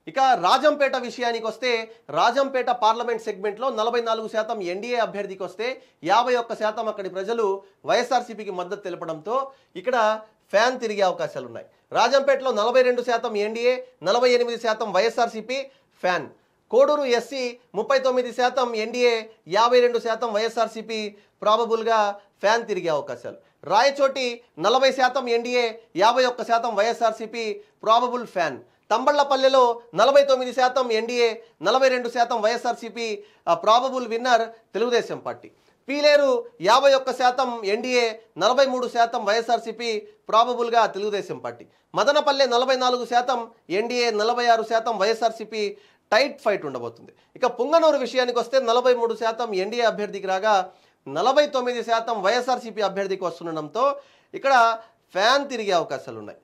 ఇక రాజంపేట విషయానికి వస్తే రాజంపేట పార్లమెంట్ సెగ్మెంట్లో 44% ఎన్డీఏ అభ్యర్థికి వస్తే 51% అక్కడి ప్రజలు వైఎస్ఆర్సీపీకి మద్దతు తెలపడంతో ఇక్కడ ఫ్యాన్ తిరిగే అవకాశాలు ఉన్నాయి. రాజంపేటలో 42% NDA, 48% YSRCP fan. Koduru SC 39% NDA, 52% YSRCP ప్రాబబుల్గా ఫ్యాన్ తిరిగే అవకాశాలు. Rayachoti 40% NDA, 51% YSRCP probable fan. తంబళ్లపల్లెలో 49% NDA, 42% YSRCP probable winner Telugu Desam party. Piler 51% NDA, 43% YSRCP ప్రాబబుల్గా Telugu Desam party. Madanapalle 44% NDA, 46% YSRCP tight fight ఉండబోతుంది. ఇక పుంగనూరు విషయానికి వస్తే 43% ఎన్డీఏ అభ్యర్థికి రాగా 49% వైఎస్ఆర్సీపీ అభ్యర్థికి వస్తుండడంతో ఇక్కడ ఫ్యాన్ తిరిగే అవకాశాలు ఉన్నాయి.